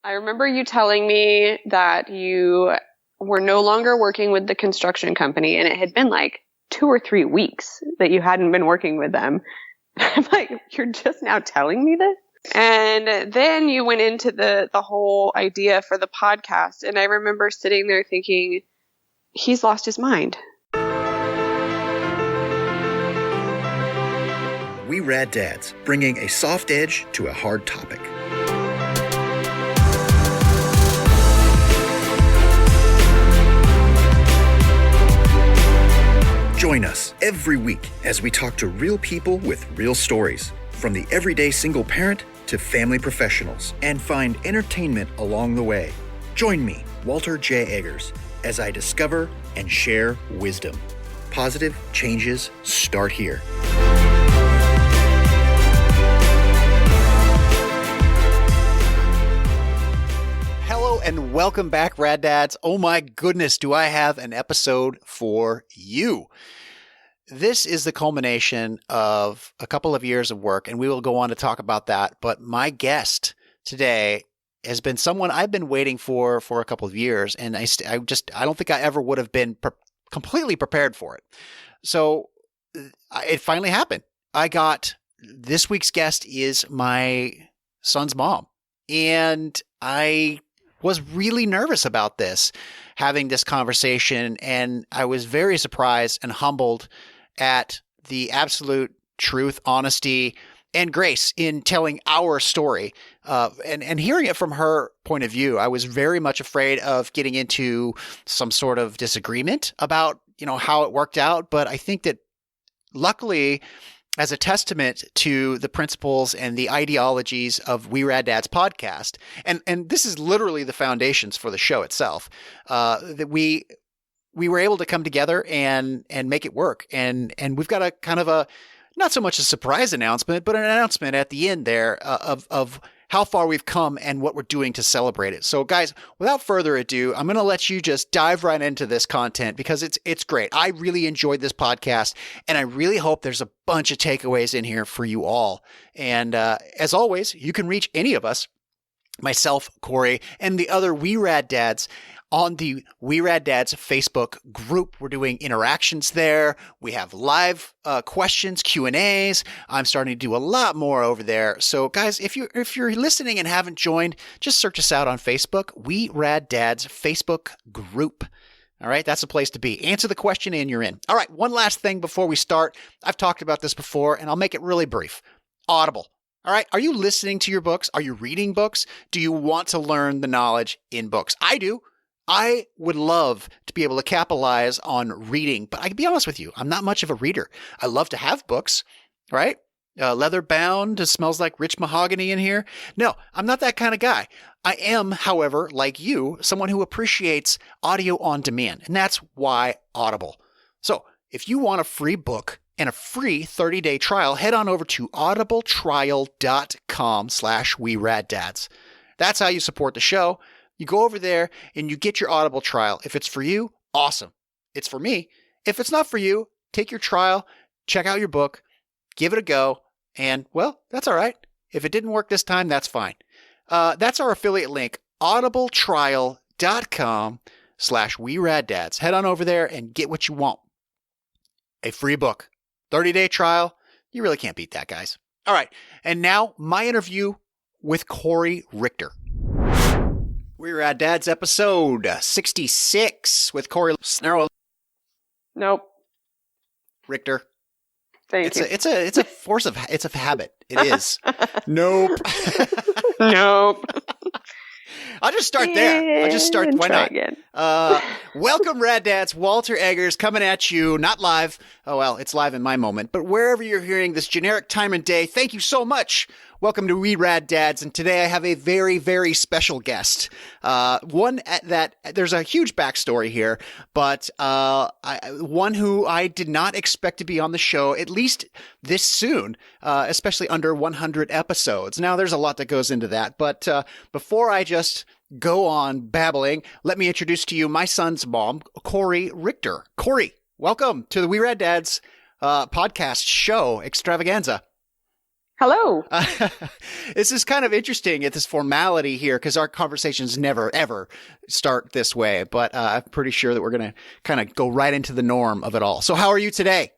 I remember you telling me that you were no longer working with the construction company, and it had been like 2 or 3 weeks that you hadn't been working with them. I'm like, you're just now telling me this? And then you went into the whole idea for the podcast, and I remember sitting there thinking, he's lost his mind. We RAD Dads, bringing a soft edge to a hard topic. Join us every week as we talk to real people with real stories, from the everyday single parent to family professionals, and find entertainment along the way. Join me, Walter J. Eggers, as I discover and share wisdom. Positive changes start here. Hello and welcome back, Rad Dads. Oh my goodness, do I have an episode for you. This is the culmination of a couple of years of work, and we will go on to talk about that. But my guest today has been someone I've been waiting for a couple of years, and I don't think I ever would have been completely prepared for it. So it finally happened. This week's guest is my son's mom, and I was really nervous about having this conversation, and I was very surprised and humbled at the absolute truth, honesty, and grace in telling our story, and hearing it from her point of view. I was very much afraid of getting into some sort of disagreement about, how it worked out, but I think that luckily, as a testament to the principles and the ideologies of We RAD DADS podcast, and this is literally the foundations for the show itself, that we were able to come together and make it work. And we've got a kind of a, not so much a surprise announcement, but an announcement at the end there of how far we've come and what we're doing to celebrate it. So guys, without further ado, I'm going to let you just dive right into this content because it's great. I really enjoyed this podcast, and I really hope there's a bunch of takeaways in here for you all. And as always, you can reach any of us, myself, Cori, and the other We RAD Dads on the We RAD Dads Facebook group. We're doing interactions there. We have live questions, Q&As. I'm starting to do a lot more over there. So guys, if you're listening and haven't joined, just search us out on Facebook, We RAD Dads Facebook group. All right, that's the place to be. Answer the question and you're in. All right, one last thing before we start. I've talked about this before, and I'll make it really brief. Audible. All right, are you listening to your books? Are you reading books? Do you want to learn the knowledge in books? I do. I would love to be able to capitalize on reading, but I can be honest with you, I'm not much of a reader. I love to have books, right? Leather bound, it smells like rich mahogany in here. No, I'm not that kind of guy. I am, however, like you, someone who appreciates audio on demand, and that's why Audible. So if you want a free book and a free 30-day trial, head on over to audibletrial.com/WeRadDads. That's how you support the show. You go over there and you get your Audible trial. If it's for you, awesome. It's for me. If it's not for you, take your trial, check out your book, give it a go, and, well, that's all right. If it didn't work this time, that's fine. That's our affiliate link, audibletrial.com/WeRadDads. Head on over there and get what you want. A free book, 30-day trial. You really can't beat that, guys. All right, and now my interview with Cori Richter. We RAD Dads episode 66 with Cori Nope. Richter. Thank you. It's a force of, it's a habit. It is. Nope. Nope. I'll just start there. Why not? Again. Welcome, Rad Dads. Walter Eggers coming at you, not live. Oh, well, it's live in my moment, but wherever you're hearing this generic time and day, thank you so much. Welcome to We RAD Dads, and today I have a very, very special guest. One that there's a huge backstory here, but one who I did not expect to be on the show, at least this soon, especially under 100 episodes. Now, there's a lot that goes into that, but before I just go on babbling, let me introduce to you my son's mom, Cori Richter. Cori, welcome to the We RAD Dads podcast show extravaganza. Hello. This is kind of interesting at this formality here because our conversations never, ever start this way. But I'm pretty sure that we're going to kind of go right into the norm of it all. So how are you today?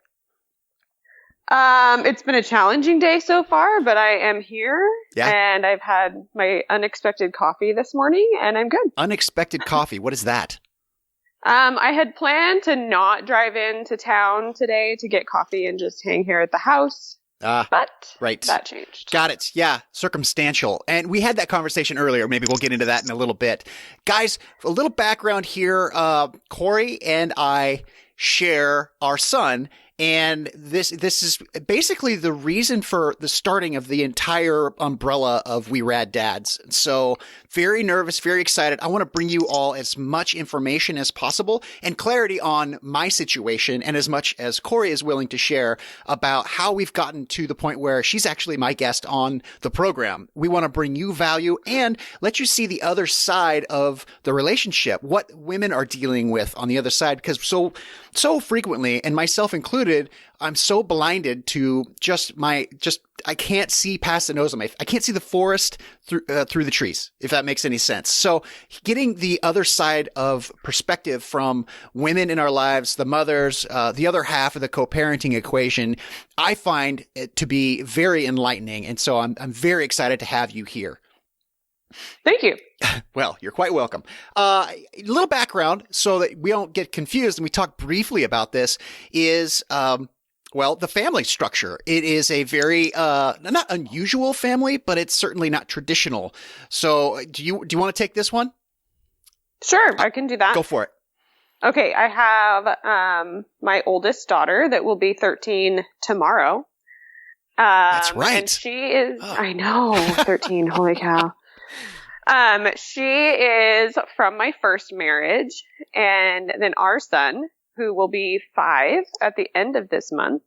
It's been a challenging day so far, but I am here. Yeah. And I've had my unexpected coffee this morning, and I'm good. Unexpected coffee. What is that? I had planned to not drive into town today to get coffee and just hang here at the house. But right. That changed. Got it. Yeah. Circumstantial. And we had that conversation earlier. Maybe we'll get into that in a little bit. Guys, a little background here. Cori and I share our son. And this is basically the reason for the starting of the entire umbrella of We RAD Dads. So very nervous, very excited. I want to bring you all as much information as possible and clarity on my situation and as much as Cori is willing to share about how we've gotten to the point where she's actually my guest on the program. We want to bring you value and let you see the other side of the relationship, what women are dealing with on the other side, because so frequently, and myself included, I'm so blinded to I can't see past the nose of I can't see the forest through the trees, if that makes any sense. So getting the other side of perspective from women in our lives, the mothers, the other half of the co-parenting equation, I find it to be very enlightening. And so I'm very excited to have you here. Thank you. Well, you're quite welcome. A little background so that we don't get confused, and we talk briefly about this, is, the family structure. It is a very, not unusual family, but it's certainly not traditional. So do you want to take this one? Sure, I can do that. Go for it. Okay, I have my oldest daughter that will be 13 tomorrow. That's right. And she is, I know, 13, holy cow. She is from my first marriage, and then our son, who will be 5 at the end of this month,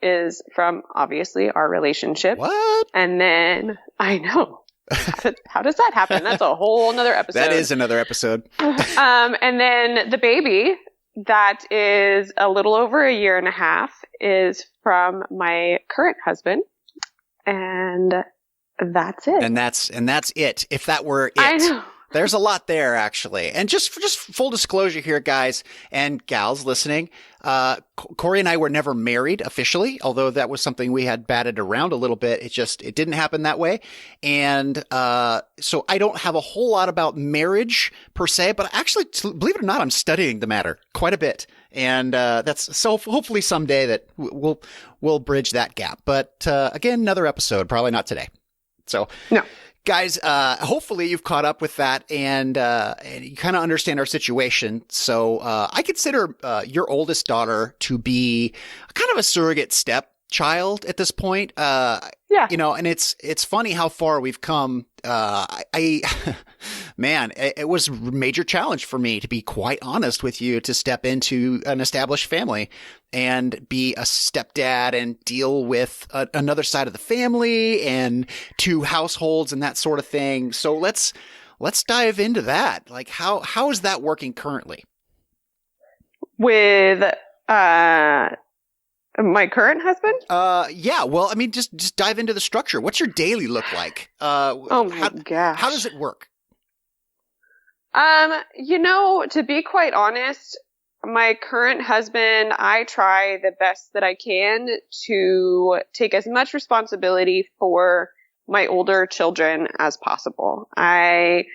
is from obviously our relationship. What? And then I know. How does that happen? That's a whole nother episode. That is another episode. And then the baby that is a little over a year and a half is from my current husband, and that's it. And that's it. If that were it. I know. There's a lot there, actually. And just full disclosure here, guys and gals listening, Cori and I were never married officially, although that was something we had batted around a little bit. It didn't happen that way. And so I don't have a whole lot about marriage per se, but actually, believe it or not, I'm studying the matter quite a bit. And that's so hopefully someday that we'll bridge that gap. But again, another episode, probably not today. So no. Guys, hopefully you've caught up with that and you kind of understand our situation. So I consider your oldest daughter to be kind of a surrogate stepchild at this point. Yeah. And it's funny how far we've come. Man, it was a major challenge for me, to be quite honest with you, to step into an established family and be a stepdad and deal with another side of the family and 2 households and that sort of thing. So let's dive into that. Like, how is that working currently? With my current husband? Yeah. Well, I mean, just dive into the structure. What's your daily look like? Oh my gosh. How does it work? To be quite honest, my current husband, I try the best that I can to take as much responsibility for my older children as possible. I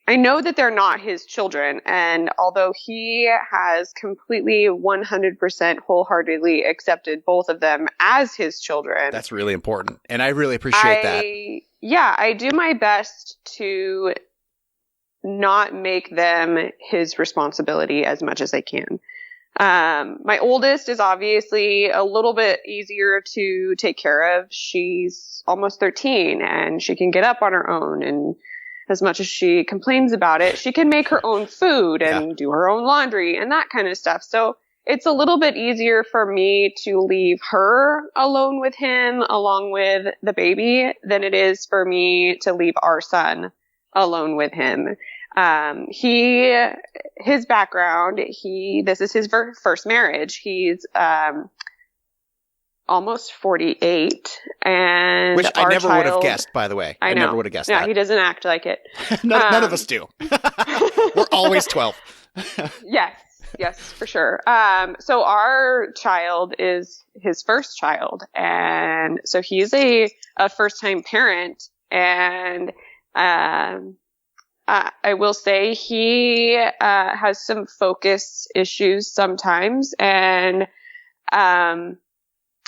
know that they're not his children, and although he has completely 100% wholeheartedly accepted both of them as his children. That's really important, and I really appreciate that. Yeah, I do my best to not make them his responsibility as much as I can. My oldest is obviously a little bit easier to take care of. She's almost 13 and she can get up on her own, and as much as she complains about it, she can make her own food and do her own laundry and that kind of stuff. So it's a little bit easier for me to leave her alone with him along with the baby than it is for me to leave our son alone with him. His background, this is his first marriage. He's, almost 48. And which I never would have guessed, by the way. I know. Never would have guessed that. Yeah, he doesn't act like it. None of us do. We're always 12. Yes, for sure. So our child is his first child. And so he's a first-time parent. And I will say he has some focus issues sometimes. And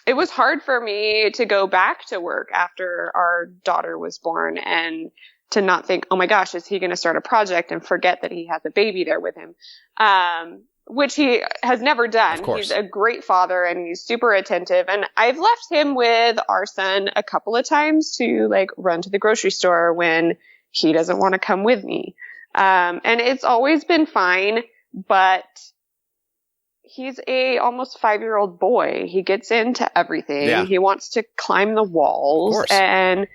it was hard for me to go back to work after our daughter was born and to not think, oh my gosh, is he going to start a project and forget that he has a baby there with him? Which he has never done. Of course. He's a great father and he's super attentive. And I've left him with our son a couple of times to like run to the grocery store when he doesn't want to come with me. And it's always been fine, but he's a almost 5-year-old boy. He gets into everything. Yeah. He wants to climb the walls. Of course. And,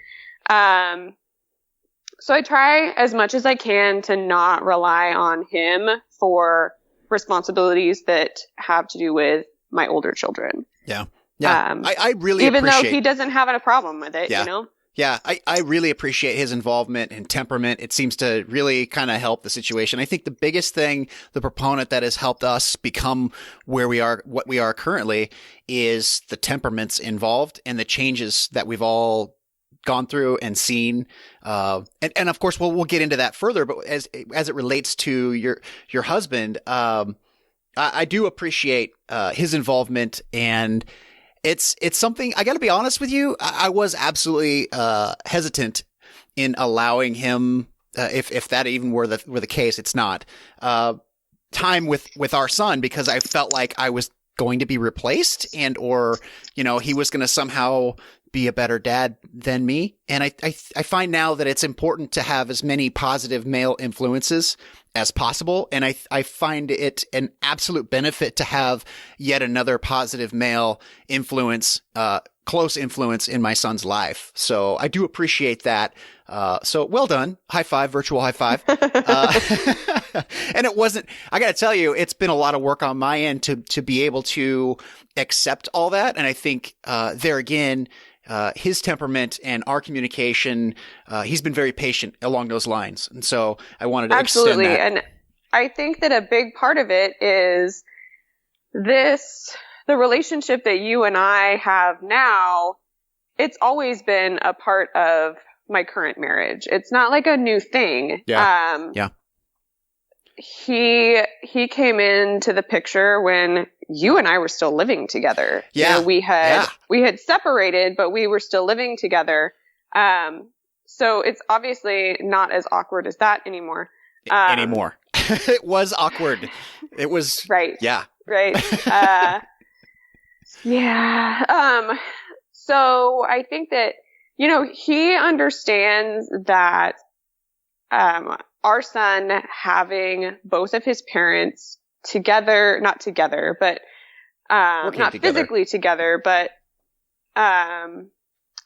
so I try as much as I can to not rely on him for responsibilities that have to do with my older children. Yeah. Yeah. I really even appreciate, though he doesn't have a problem with it, Yeah. you know? Yeah, I really appreciate his involvement and temperament. It seems to really kind of help the situation. I think the biggest thing, the proponent that has helped us become where we are, what we are currently, is the temperaments involved and the changes that we've all gone through and seen. And of course, we'll get into that further, but as it relates to your husband, I do appreciate his involvement, and it's something, I got to be honest with you, I was absolutely hesitant in allowing him, if that even were the case, it's not, time with our son, because I felt like I was going to be replaced or he was going to somehow be a better dad than me. And I find now that it's important to have as many positive male influences as possible. And I find it an absolute benefit to have yet another positive male influence, close influence in my son's life. So I do appreciate that. So well done. High five, virtual high five. And it wasn't, I got to tell you, it's been a lot of work on my end to be able to accept all that. And I think, there again, his temperament and our communication, he's been very patient along those lines. And so I wanted to Absolutely. extend that. And I think that a big part of it is the relationship that you and I have now, it's always been a part of my current marriage. It's not like a new thing. Yeah. Yeah. He came into the picture when you and I were still living together. Yeah. We had separated, but we were still living together. So it's obviously not as awkward as that anymore. Anymore. It was awkward. It was right. Yeah. Right. Yeah. So I think that, he understands that, our son having both of his parents together, not together, but, not together. Physically together, but, on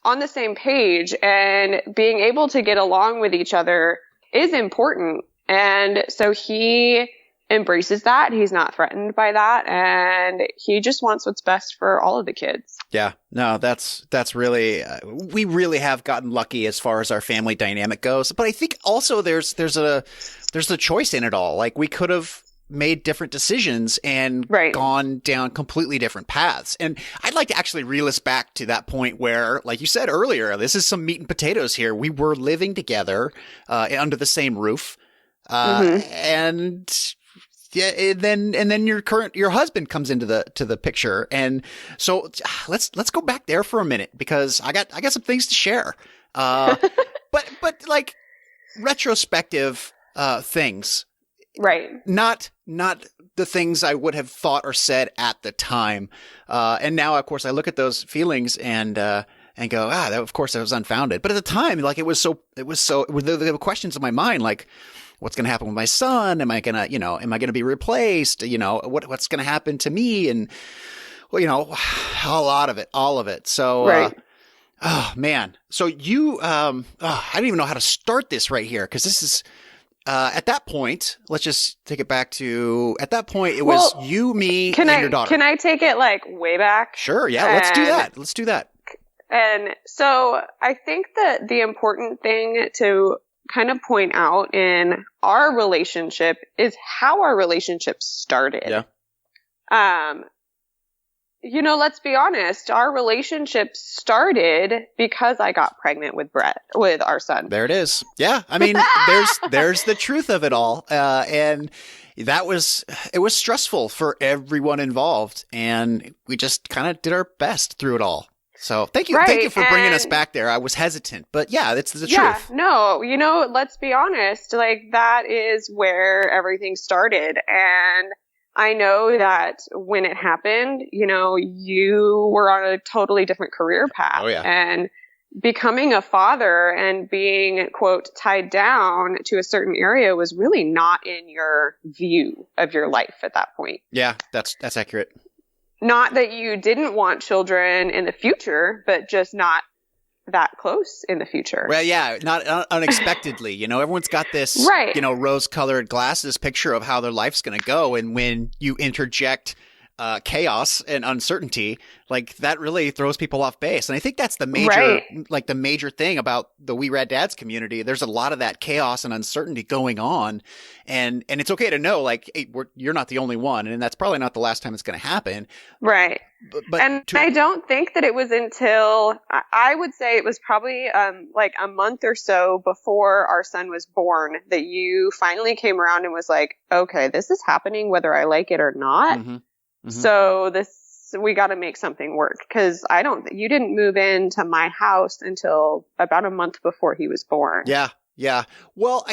the same page and being able to get along with each other is important. And so he embraces that. He's not threatened by that. And he just wants what's best for all of the kids. Yeah, no, that's really, we really have gotten lucky as far as our family dynamic goes. But I think also there's a choice in it all. Like we could have made different decisions and gone down completely different paths. And I'd like to actually reel us back to that point where, like you said earlier, this is some meat and potatoes here. We were living together, under the same roof. And yeah, and then your husband comes into the picture. And so let's go back there for a minute, because I got some things to share. But like retrospective, things, right. Not the things I would have thought or said at the time. And now, of course, I look at those feelings and go, that, of course, that was unfounded. But at the time, like there were questions in my mind, like, what's going to happen with my son? Am I going to be replaced? What's going to happen to me? And, well, all of it. So, oh man. So you, I don't even know how to start this right here, because this is, at that point, let's just take it back to, at that point, it was you, me, and your daughter. Can I take it like way back? Sure. Yeah. Let's do that. Let's do that. And so I think that the important thing to kind of point out in our relationship is how our relationship started. Yeah. Let's be honest, our relationship started because I got pregnant with Brett, with our son. There it is. Yeah. I mean, there's the truth of it all. And it was stressful for everyone involved. And we just kind of did our best through it all. So thank you. Right. Thank you for bringing us back there. I was hesitant, but yeah, that's the truth. Yeah, no, let's be honest. Like, that is where everything started. And I know that when it happened, you were on a totally different career path. Oh, yeah. And becoming a father and being, quote, tied down to a certain area was really not in your view of your life at that point. Yeah, that's accurate. Not that you didn't want children in the future, but just not that close in the future. Well, yeah, not unexpectedly. Everyone's got this, right. Rose-colored glasses picture of how their life's going to go. And when you interject chaos and uncertainty, like, that really throws people off base. And I think that's the major thing about the We RAD Dads community. There's a lot of that chaos and uncertainty going on. And it's okay to know, like, hey, you're not the only one. And that's probably not the last time it's going to happen. Right. But I don't think that it was until, I would say it was probably like a month or so before our son was born that you finally came around and was like, okay, this is happening whether I like it or not. Mm-hmm. Mm-hmm. So we got to make something work, because you didn't move into my house until about a month before he was born. Yeah. Yeah. Well,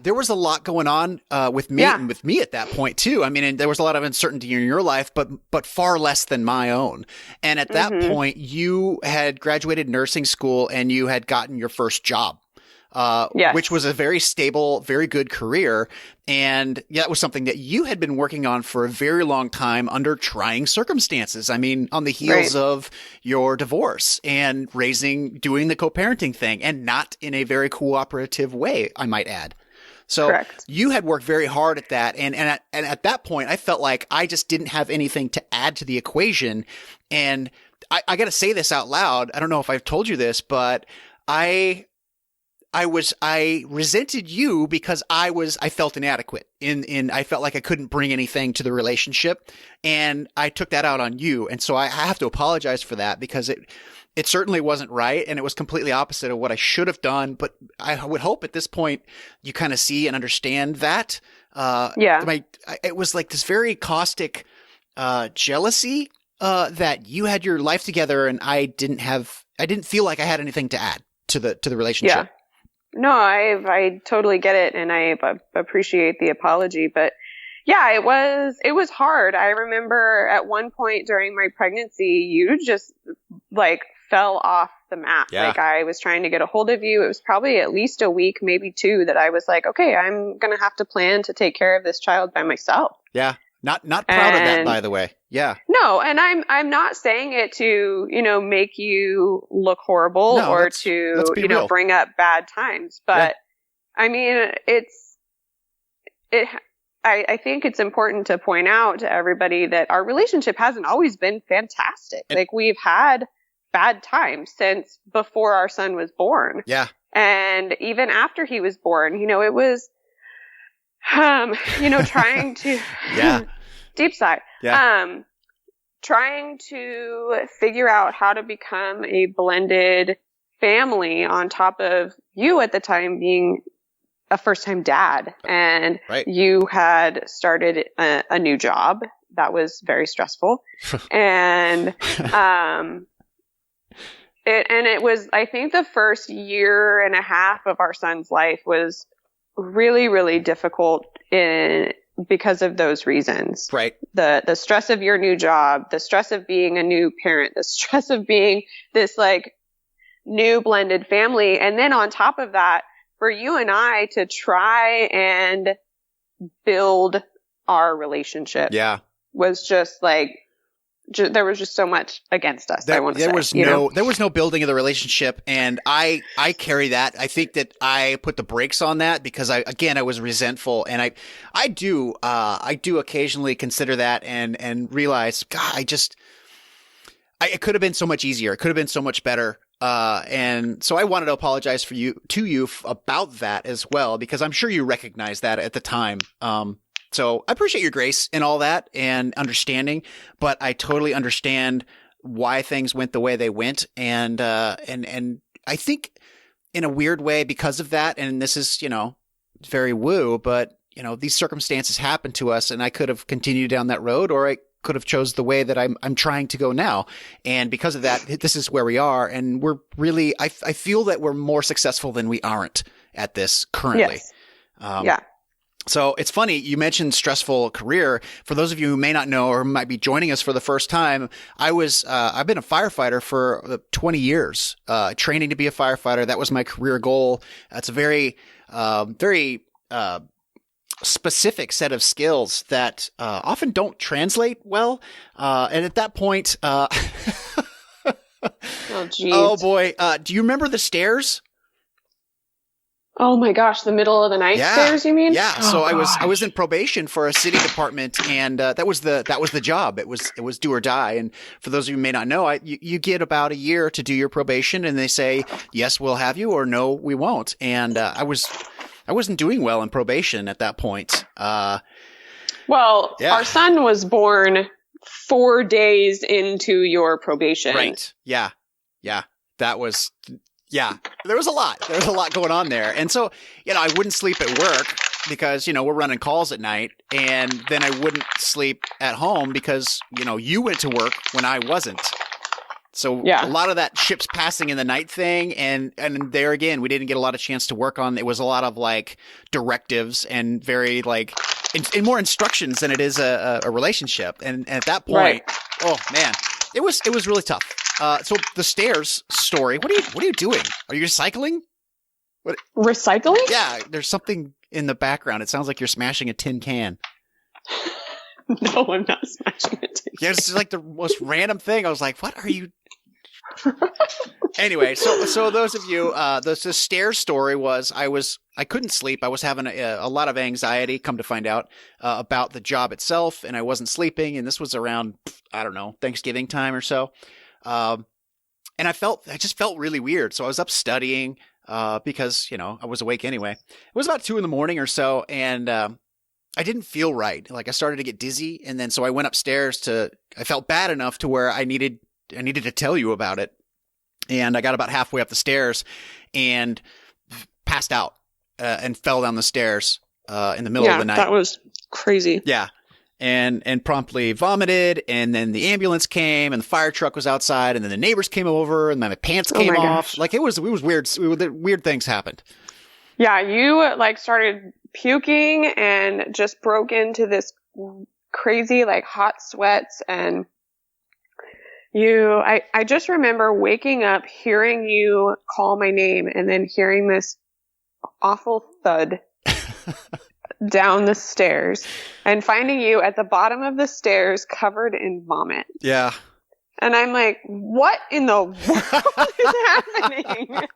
there was a lot going on with me and with me at that point too. I mean, and there was a lot of uncertainty in your life, but far less than my own. And at that point, you had graduated nursing school and you had gotten your first job. Which was a very stable, very good career. And that was something that you had been working on for a very long time under trying circumstances. I mean, on the heels of your divorce and doing the co-parenting thing, and not in a very cooperative way, I might add. So Correct. You had worked very hard at that. And at that point, I felt like I just didn't have anything to add to the equation. And I got to say this out loud. I don't know if I've told you this, but I resented you because I felt inadequate I felt like I couldn't bring anything to the relationship, and I took that out on you. And so I have to apologize for that, because it certainly wasn't right. And it was completely opposite of what I should have done. But I would hope at this point you kind of see and understand that. It was like this very caustic, jealousy, that you had your life together and I didn't feel like I had anything to add to the relationship. Yeah. No, I totally get it, and I appreciate the apology, but yeah, it was hard. I remember at one point during my pregnancy, you just like fell off the map. Yeah. Like, I was trying to get a hold of you. It was probably at least a week, maybe two, that I was like, okay, I'm going to have to plan to take care of this child by myself. Yeah. Not proud of that, by the way. Yeah. No, and I'm not saying it to, make you look horrible or to, bring up bad times. But I mean, I think it's important to point out to everybody that our relationship hasn't always been fantastic. Like, we've had bad times since before our son was born. Yeah. And even after he was born, it was, trying to deep sigh. Yeah. Trying to figure out how to become a blended family on top of you at the time being a first-time dad. And you had started a new job that was very stressful. And it was, I think, the first year and a half of our son's life was really, really difficult because of those reasons. Right. The stress of your new job, the stress of being a new parent, the stress of being this like new blended family. And then on top of that, for you and I to try and build our relationship was just like there was just so much against us. There was no building of the relationship, and I carry that. I think that I put the brakes on that because I was resentful, and I do occasionally consider that and realize, God, it could have been so much easier. It could have been so much better. And so I wanted to apologize to you about that as well, because I'm sure you recognized that at the time. So I appreciate your grace and all that and understanding, but I totally understand why things went the way they went. And I think in a weird way, because of that, and this is, very woo, but these circumstances happened to us, and I could have continued down that road, or I could have chose the way that I'm trying to go now. And because of that, this is where we are. And we're really, I feel that we're more successful than we aren't at this currently. Yes. Yeah. So it's funny, you mentioned stressful career. For those of you who may not know or might be joining us for the first time, I've been a firefighter for 20 years, training to be a firefighter. That was my career goal. It's a very specific set of skills that often don't translate well. And at that point, oh, geez. Oh boy. Do you remember the stairs? Oh my gosh, the middle of the night stairs, you mean? Yeah. Oh, so gosh. I was in probation for a city department, and that was the job. It was do or die. And for those of you who may not know, you get about a year to do your probation, and they say yes, we'll have you, or no, we won't. And I wasn't doing well in probation at that point. Our son was born 4 days into your probation. Right. Yeah. Yeah. That was. Yeah, there was a lot. There was a lot going on there. And so, I wouldn't sleep at work because, we're running calls at night. And then I wouldn't sleep at home because, you went to work when I wasn't. So a lot of that ships passing in the night thing. And there again, we didn't get a lot of chance to work on. It was a lot of like directives and very like in more instructions than it is a relationship. And at that point, Oh man, it was really tough. So the stairs story. What are you doing? Are you recycling? What? Recycling? Yeah, there's something in the background. It sounds like you're smashing a tin can. No, I'm not smashing a tin can. Yeah, it's just like the most random thing. I was like, what are you? Anyway, so those of you, the stairs story was I couldn't sleep. I was having a lot of anxiety, come to find out, about the job itself, and I wasn't sleeping. And this was around, I don't know, Thanksgiving time or so. And I just felt really weird. So I was up studying, because, I was awake anyway. It was about 2 a.m. or so. And, I didn't feel right. Like I started to get dizzy. And then, so I went upstairs I felt bad enough to where I needed to tell you about it. And I got about halfway up the stairs and passed out, and fell down the stairs, in the middle of the night. That was crazy. Yeah. And promptly vomited, and then the ambulance came, and the fire truck was outside, and then the neighbors came over, and then my pants came off. Gosh. Like it was weird. Weird things happened. Yeah, you started puking and just broke into this crazy hot sweats, and I just remember waking up, hearing you call my name, and then hearing this awful thud down the stairs and finding you at the bottom of the stairs covered in vomit. Yeah. And I'm like, what in the world is happening?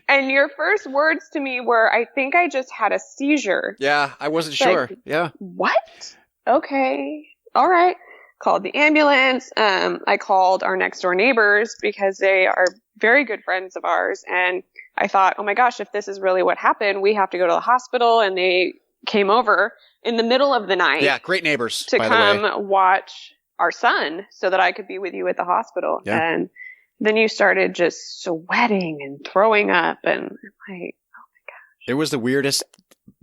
And your first words to me were, I think I just had a seizure. Yeah, I wasn't sure. Yeah. What? Okay. All right. Called the ambulance. I called our next door neighbors because they are very good friends of ours. And I thought, oh my gosh, if this is really what happened, we have to go to the hospital. And they came over in the middle of the night. Yeah, great neighbors to by come the way. Watch our son so that I could be with you at the hospital. Yeah. And then you started just sweating and throwing up, and I'm like, oh my gosh. It was the weirdest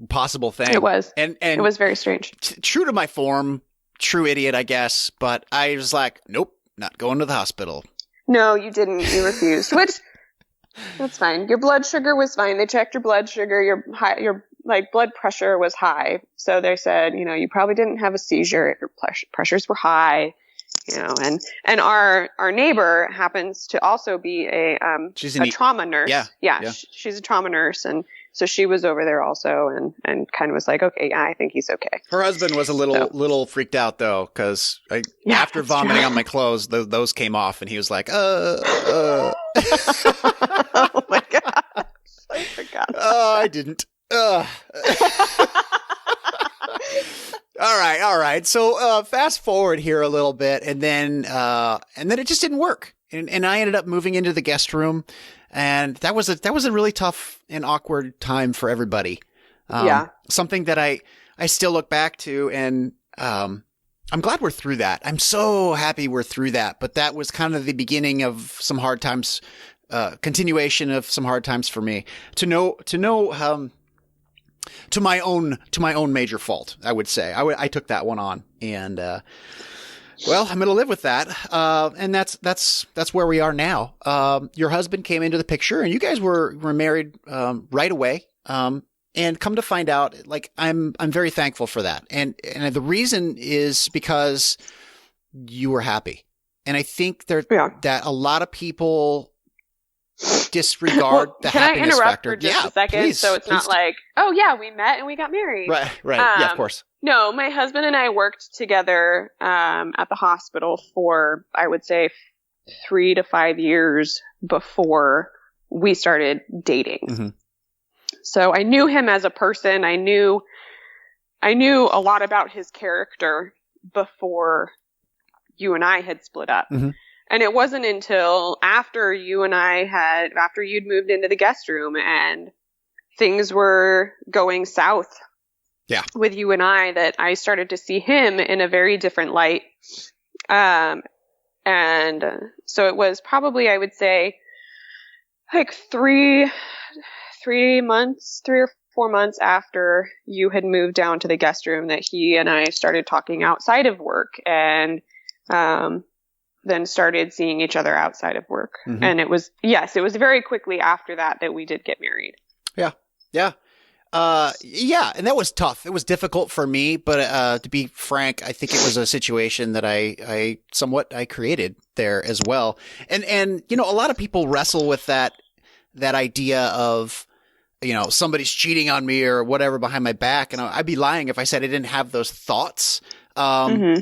possible thing. It was. And it was very strange. True to my form, true idiot, I guess, but I was like, nope, not going to the hospital. No, you didn't. You refused, which that's fine. Your blood sugar was fine. They checked your blood sugar. Your blood pressure was high. So they said, you probably didn't have a seizure. Your pressures were high, and our neighbor happens to also be a trauma nurse. Yeah. She's a trauma nurse. And So she was over there also and kind of was like, okay, yeah, I think he's okay. Her husband was a little freaked out though, because after vomiting on my clothes, those came off, and he was like, Oh my God. I forgot. Oh, I didn't. All right. So fast forward here a little bit, and then it just didn't work, and I ended up moving into the guest room, and that was a really tough and awkward time for everybody. Something that I still look back to, and I'm glad we're through that. I'm so happy we're through that. But that was kind of the beginning of some hard times, continuation of some hard times for me. To my own major fault, I would say. I took that one on, and well, I'm going to live with that. And that's where we are now. Your husband came into the picture, and you guys were married right away. And come to find out, like, I'm very thankful for that. And the reason is because you were happy. And I think that a lot of people disregard the happiness factor. Can I interrupt for just a second? Please, so it's not like, oh yeah, we met and we got married. Right. Yeah, of course. No, my husband and I worked together at the hospital for, I would say, 3 to 5 years before we started dating. Mm-hmm. So I knew him as a person. I knew a lot about his character before you and I had split up. Mm-hmm. And it wasn't until after you'd moved into the guest room and things were going south with you and I, that I started to see him in a very different light. And so it was probably, I would say, like 3 or 4 months after you had moved down to the guest room that he and I started talking outside of work, and then started seeing each other outside of work. Mm-hmm. And it was very quickly after that we did get married. Yeah. And that was tough. It was difficult for me, but to be frank, I think it was a situation that I created there as well. And a lot of people wrestle with that idea of, somebody's cheating on me or whatever behind my back. And I'd be lying if I said I didn't have those thoughts. Mm-hmm.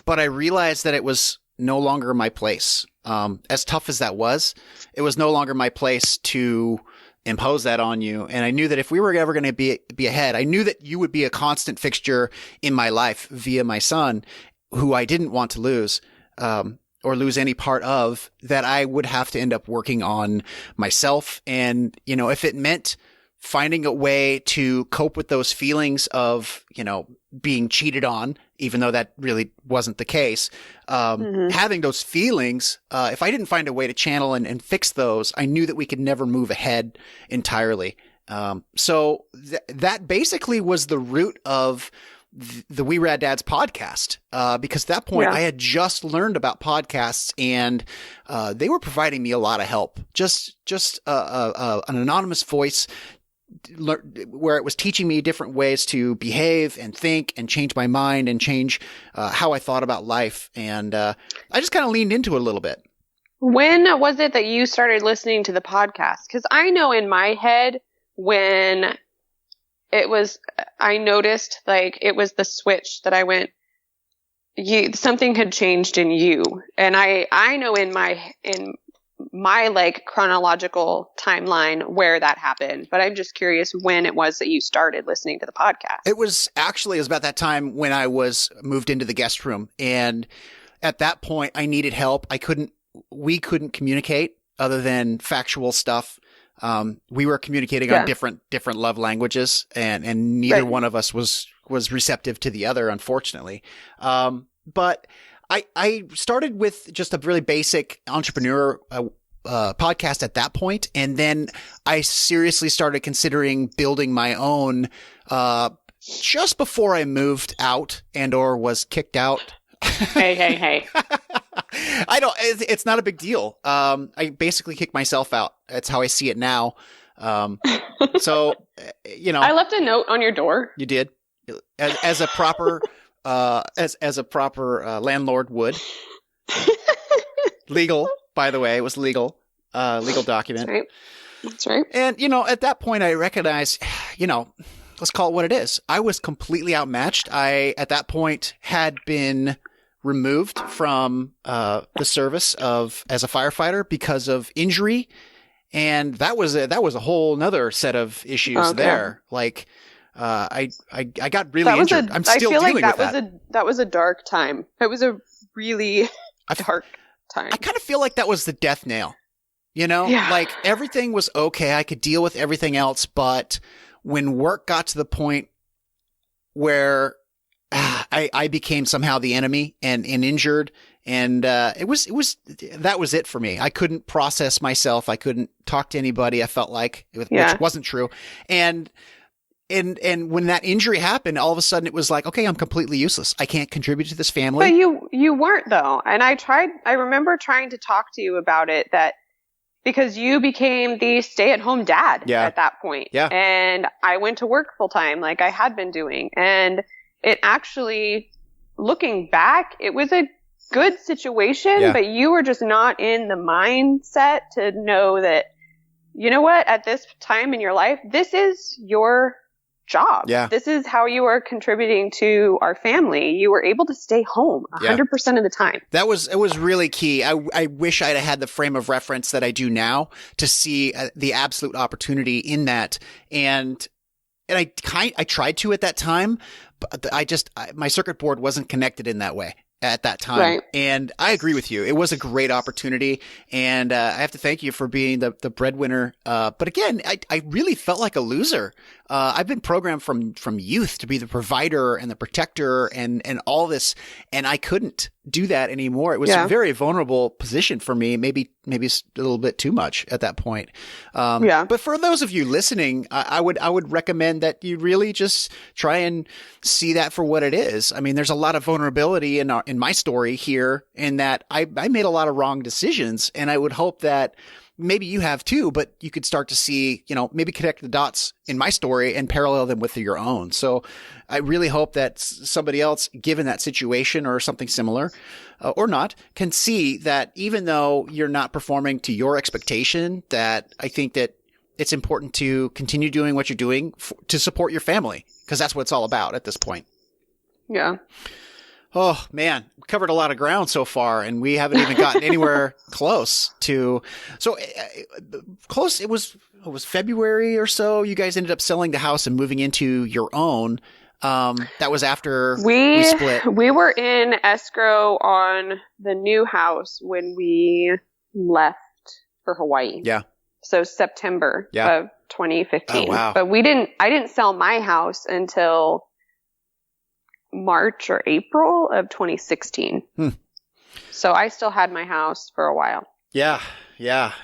But I realized that it was no longer my place. As tough as that was, it was no longer my place to impose that on you. And I knew that if we were ever going to be ahead, I knew that you would be a constant fixture in my life via my son, who I didn't want to lose, or lose any part of, that I would have to end up working on myself. And, if it meant finding a way to cope with those feelings of, being cheated on, even though that really wasn't the case, having those feelings, if I didn't find a way to channel and fix those, I knew that we could never move ahead entirely. So that basically was the root of the We RAD DADS podcast, because at that point I had just learned about podcasts, and they were providing me a lot of help. Just an anonymous voice where it was teaching me different ways to behave and think and change my mind and change how I thought about life. And I just kind of leaned into it a little bit. When was it that you started listening to the podcast? Because I know in my head when I noticed, like, it was the switch that I went, something had changed in you. And I know in my like chronological timeline where that happened, but I'm just curious when it was that you started listening to the podcast. It was about that time when I was moved into the guest room. And at that point I needed help. We couldn't communicate other than factual stuff. We were communicating on different love languages, and neither one of us was receptive to the other, unfortunately. But I started with just a really basic entrepreneur podcast at that point, and then I seriously started considering building my own just before I moved out or was kicked out. Hey. I don't. It's not a big deal. I basically kicked myself out. That's how I see it now. So I left a note on your door. You did, as a proper as a proper landlord would. Legal, by the way, it was legal document. Right. That's right. And, at that point, I recognized, let's call it what it is. I was completely outmatched. I, at that point, had been removed from the service as a firefighter because of injury. And that was a whole nother set of issues there. Like, I got really injured. I'm still dealing with that. That was a dark time. It was a really dark time. I kind of feel like that was the death nail. Like everything was okay. I could deal with everything else. But when work got to the point where I became somehow the enemy and injured, and that was it for me. I couldn't process myself. I couldn't talk to anybody. I felt like, which wasn't true. And when that injury happened, all of a sudden it was like, okay, I'm completely useless. I can't contribute to this family. But you weren't though. And I remember trying to talk to you about it, because you became the stay-at-home dad at that point. Yeah. And I went to work full-time like I had been doing. And it actually, looking back, it was a good situation, but you were just not in the mindset to know that, you know what, at this time in your life, this is your job. Yeah. This is how you are contributing to our family. You were able to stay home 100% of the time. It was really key. I wish I'd had the frame of reference that I do now to see the absolute opportunity in that. And I tried to at that time, but my circuit board wasn't connected in that way at that time. Right. And I agree with you. It was a great opportunity. And I have to thank you for being the breadwinner. But again, I really felt like a loser. I've been programmed from youth to be the provider and the protector and all this. And I couldn't do that anymore. It was a very vulnerable position for me. Maybe a little bit too much at that point. But for those of you listening, I would recommend that you really just try and see that for what it is. I mean, there's a lot of vulnerability in my story here, in that I made a lot of wrong decisions, and I would hope that maybe you have too, but you could start to see, maybe connect the dots in my story and parallel them with your own. So I really hope that somebody else, given that situation or something similar, or not, can see that even though you're not performing to your expectation, that I think that it's important to continue doing what you're doing to support your family, because that's what it's all about at this point. Yeah. Oh man, we covered a lot of ground so far, and we haven't even gotten anywhere close to. So close. It was February or so. You guys ended up selling the house and moving into your own. That was after we split. We were in escrow on the new house when we left for Hawaii. Yeah. So September of 2015. Oh, wow. But I didn't sell my house until March or April of 2016. So I still had my house for a while. Yeah.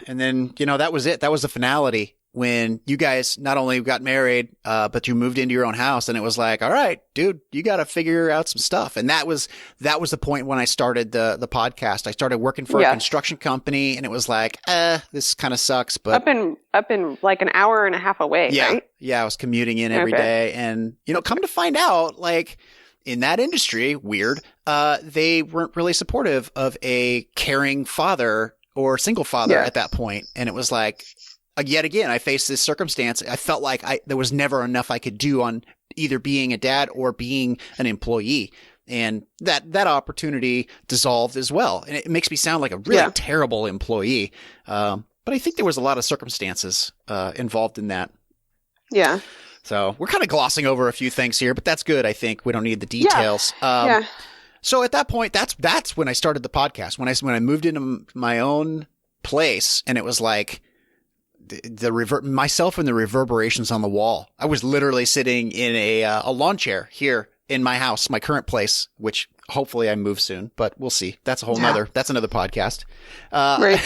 And then, that was it. That was the finality when you guys not only got married, but you moved into your own house, and it was like, all right, dude, you got to figure out some stuff. And that was the point when I started the podcast. I started working for a construction company, and it was like, this kind of sucks, but up in like an hour and a half away. Right? Yeah. I was commuting in every day, and, come to find out, like, in that industry, they weren't really supportive of a caring father or single father at that point. And it was like, yet again, I faced this circumstance. I felt like there was never enough I could do on either being a dad or being an employee. And that opportunity dissolved as well. And it makes me sound like a really terrible employee. But I think there was a lot of circumstances involved in that. Yeah. So we're kind of glossing over a few things here, but that's good. I think we don't need the details. So at that point, that's when I started the podcast. When I moved into my own place, and it was like myself and the reverberations on the wall. I was literally sitting in a lawn chair here in my house, my current place, which hopefully I move soon, but we'll see. That's that's another podcast. Right.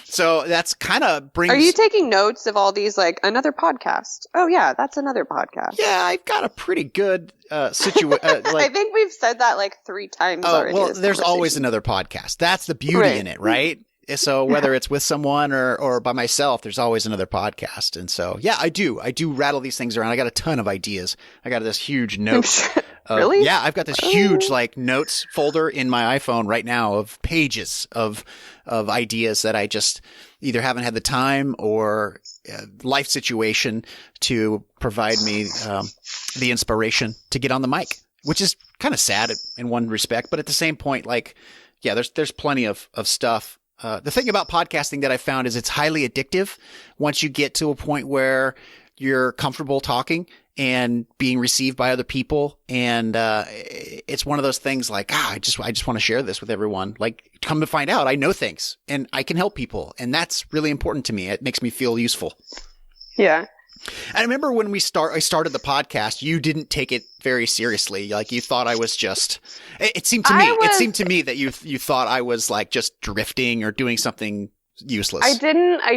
So that's kind of brings. Are you taking notes of all these, like, another podcast? Oh yeah, that's another podcast. Yeah, I've got a pretty good situation. I think we've said that like 3 times already. Well, there's always another podcast. That's the beauty in it, right? So whether it's with someone or by myself, there's always another podcast. And so, yeah, I do rattle these things around. I got a ton of ideas. I got this huge note. Really? Yeah, I've got this huge like notes folder in my iPhone right now of pages of ideas that I just either haven't had the time or life situation to provide me the inspiration to get on the mic, which is kind of sad in one respect, but at the same point, like, yeah, there's plenty of stuff. The thing about podcasting that I found is it's highly addictive once you get to a point where you're comfortable talking and being received by other people. And it's one of those things like, I just want to share this with everyone. Like, come to find out, I know things and I can help people. And that's really important to me. It makes me feel useful. Yeah. I remember when I started the podcast, you didn't take it very seriously. Like, you thought I was just, it seemed to me that you thought I was like just drifting or doing something useless. I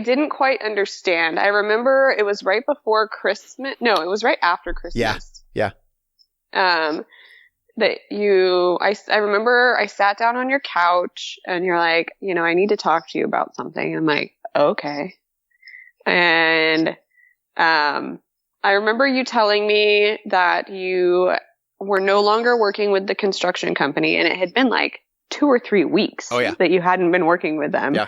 didn't quite understand. I remember it was right before Christmas. No, it was right after Christmas. Yeah. I remember I sat down on your couch and you're like, I need to talk to you about something. I'm like, okay. And I remember you telling me that you were no longer working with the construction company, and it had been like 2 or 3 weeks that you hadn't been working with them. Yeah.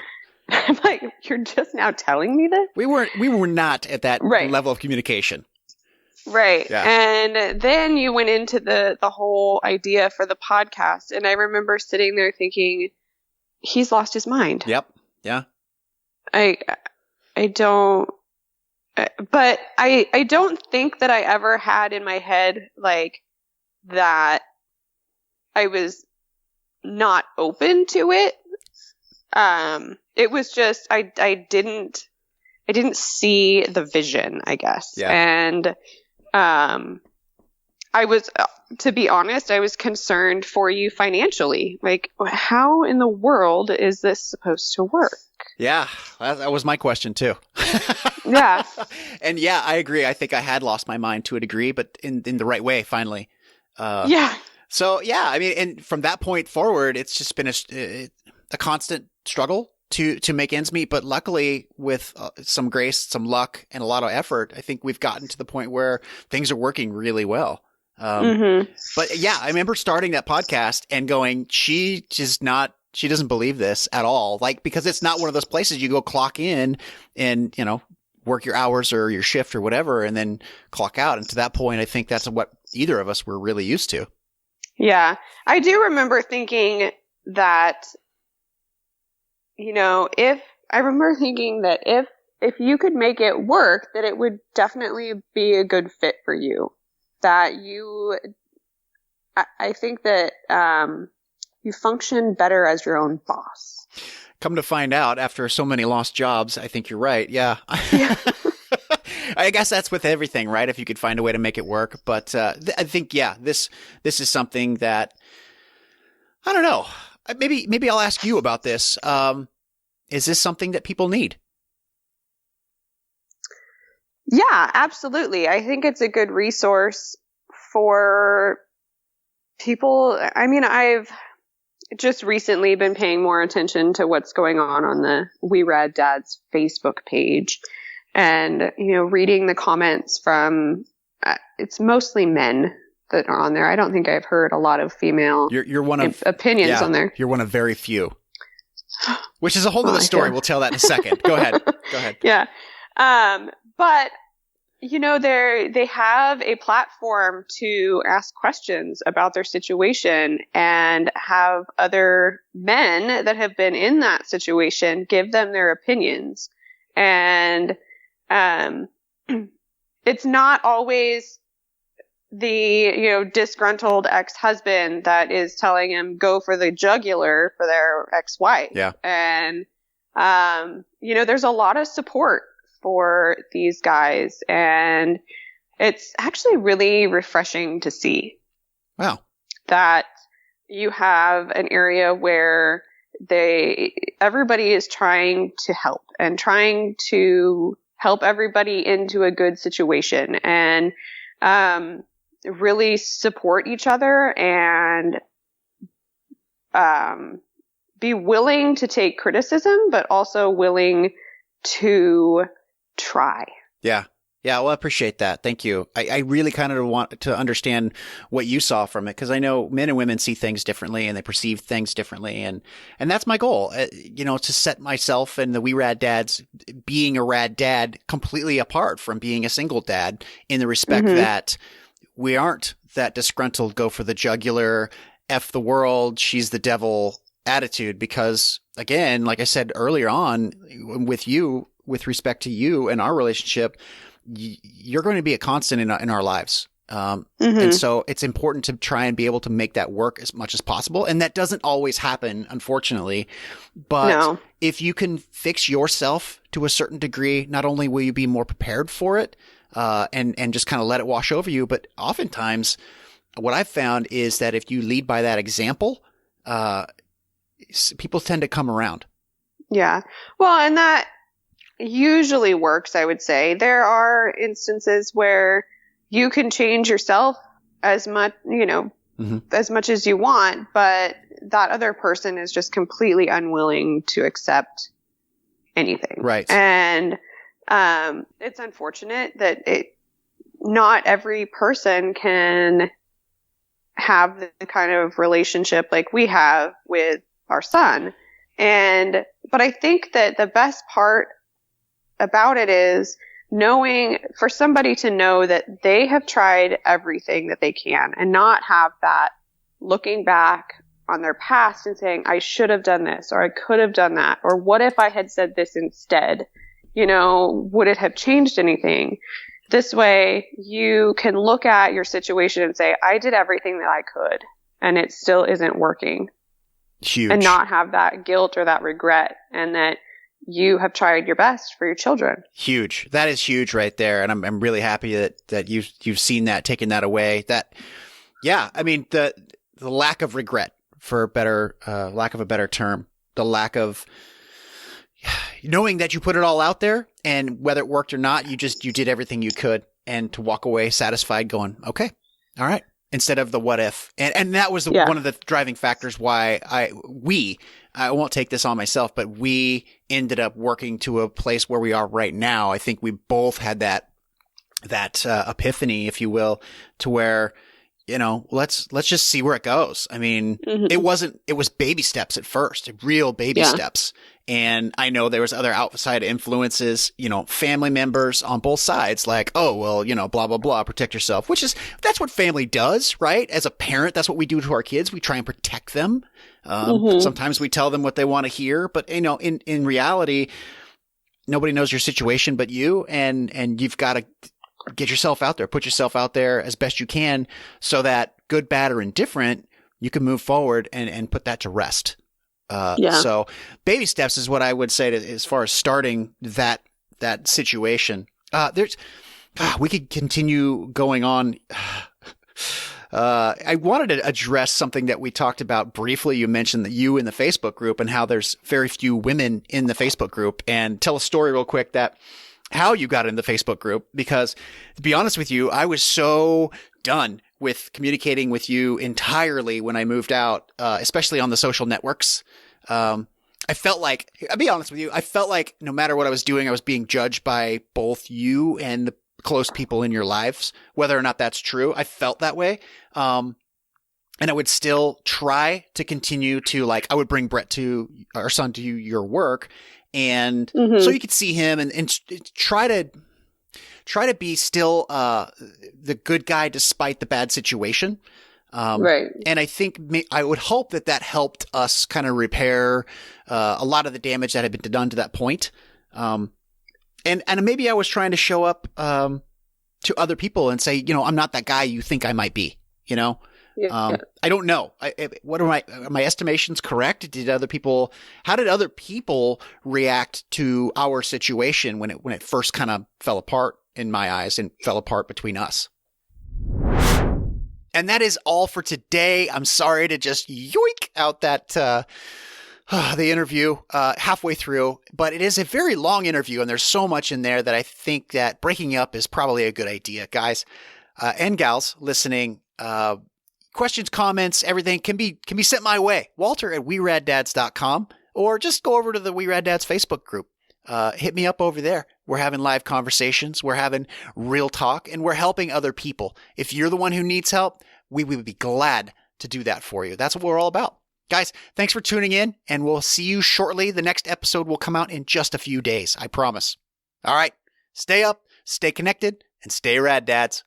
I'm like, you're just now telling me this? We were not at that level of communication. Right. Yeah. And then you went into the whole idea for the podcast, and I remember sitting there thinking, he's lost his mind. Yep. Yeah. I don't. But I don't think that I ever had in my head like that I was not open to it. It was just I didn't see the vision, I guess. Yeah. And I was, to be honest, I was concerned for you financially. Like, how in the world is this supposed to work? Yeah, that was my question too. Yeah. And yeah, I agree. I think I had lost my mind to a degree, but in the right way, finally. Yeah. So yeah, I mean, and from that point forward, it's just been a constant struggle to make ends meet. But luckily, with some grace, some luck, and a lot of effort, I think we've gotten to the point where things are working really well. But yeah, I remember starting that podcast and going, she doesn't believe this at all. Like, because it's not one of those places you go clock in and, work your hours or your shift or whatever, and then clock out. And to that point, I think that's what either of us were really used to. Yeah. I do remember thinking that, if you could make it work, that it would definitely be a good fit for you. That I think that, you function better as your own boss. Come to find out, after so many lost jobs, I think you're right. Yeah. Yeah. I guess that's with everything, right? If you could find a way to make it work. But I think, yeah, this is something that, I don't know. Maybe I'll ask you about this. Is this something that people need? Yeah, absolutely. I think it's a good resource for people. I mean, I've just recently been paying more attention to what's going on the We RAD DADS Facebook page, and, reading the comments from, it's mostly men that are on there. I don't think I've heard a lot of female you're one of opinions on there. You're one of very few, which is a whole other story. Yeah. We'll tell that in a second. Go ahead. Yeah. But they have a platform to ask questions about their situation and have other men that have been in that situation give them their opinions. And it's not always the, disgruntled ex-husband that is telling him go for the jugular for their ex-wife. Yeah. And, there's a lot of support for these guys, and it's actually really refreshing to see. Wow. That you have an area where everybody is trying to help and trying to help everybody into a good situation, and really support each other and be willing to take criticism, but also willing to try. Yeah. Yeah, well, I appreciate that. Thank you. I really kind of want to understand what you saw from it because I know men and women see things differently and they perceive things differently, and that's my goal. To set myself and the We Rad Dads being a rad dad completely apart from being a single dad in the respect that we aren't that disgruntled, go for the jugular, F the world, she's the devil attitude. Because again, like I said earlier on, with respect to you and our relationship, you're going to be a constant in our lives. And so it's important to try and be able to make that work as much as possible. And that doesn't always happen, unfortunately. But if you can fix yourself to a certain degree, not only will you be more prepared for it, and just kind of let it wash over you, but oftentimes what I've found is that if you lead by that example, people tend to come around. Yeah. Well, and that usually works, I would say. There are instances where you can change yourself as much, as much as you want, but that other person is just completely unwilling to accept anything. Right. And it's unfortunate that not every person can have the kind of relationship like we have with our son. But I think that the best part about it is for somebody to know that they have tried everything that they can and not have that looking back on their past and saying, I should have done this, or I could have done that, or what if I had said this instead? Would it have changed anything? This way you can look at your situation and say, I did everything that I could and it still isn't working. Huge. And not have that guilt or that regret, and that you have tried your best for your children. Huge. That is huge right there. And I'm really happy that you've seen that, taken that away. I mean, the lack of regret, for lack of a better term, the lack of knowing that you put it all out there, and whether it worked or not, you did everything you could, and to walk away satisfied going, okay, all right. Instead of the what if. And that was one of the driving factors why I won't take this on myself, but we ended up working to a place where we are right now. I think we both had that epiphany, if you will, to where, let's just see where it goes. I mean, it was baby steps at first, real baby steps. And I know there was other outside influences, family members on both sides, like, oh, well, blah, blah, blah, protect yourself, that's what family does, right? As a parent, that's what we do to our kids. We try and protect them. Sometimes we tell them what they want to hear, but in reality, nobody knows your situation but you, and you've got to get yourself out there, put yourself out there as best you can, so that good, bad, or indifferent, you can move forward and put that to rest. So baby steps is what I would say as far as starting that situation. We could continue going on. I wanted to address something that we talked about briefly. You mentioned that you in the Facebook group and how there's very few women in the Facebook group, and tell a story real quick how you got in the Facebook group, because to be honest with you, I was so done with communicating with you entirely when I moved out, especially on the social networks. I felt like, I'll be honest with you, I felt like no matter what I was doing, I was being judged by both you and the close people in your lives, whether or not that's true. I felt that way. And I would still try to continue to, I would bring Brett our son to your work. And so you could see him and try to be still, the good guy despite the bad situation. Right. And I think I would hope that helped us kind of repair a lot of the damage that had been done to that point. And maybe I was trying to show up to other people and say, I'm not that guy you think I might be. I don't know. What are my estimations correct? How did other people react to our situation when it first kind of fell apart in my eyes and fell apart between us? And that is all for today. I'm sorry to just yoink out that the interview halfway through, but it is a very long interview, and there's so much in there that I think that breaking up is probably a good idea. Guys and gals listening, questions, comments, everything can be sent my way. Walter at weraddads.com, or just go over to the We Rad Dads Facebook group. Hit me up over there. We're having live conversations. We're having real talk, and we're helping other people. If you're the one who needs help, we would be glad to do that for you. That's what we're all about. Guys, thanks for tuning in, and we'll see you shortly. The next episode will come out in just a few days, I promise. All right, stay up, stay connected, and stay rad, dads.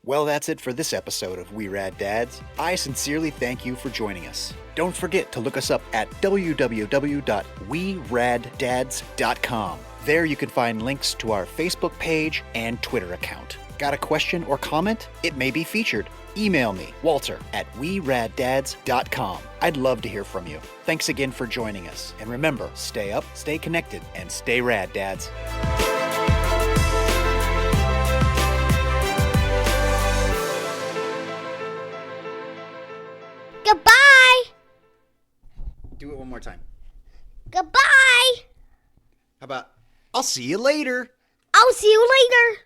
Well, that's it for this episode of We Rad Dads. I sincerely thank you for joining us. Don't forget to look us up at www.weraddads.com. There you can find links to our Facebook page and Twitter account. Got a question or comment? It may be featured. Email me, Walter, at weraddads.com. I'd love to hear from you. Thanks again for joining us. And remember, stay up, stay connected, and stay rad, dads. Goodbye. Do it one more time. Goodbye. How about, I'll see you later? I'll see you later.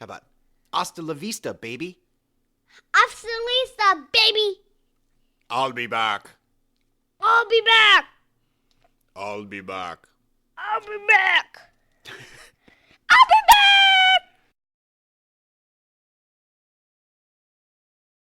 How about, hasta la vista, baby? Hasta la vista, baby. I'll be back. I'll be back. I'll be back. I'll be back.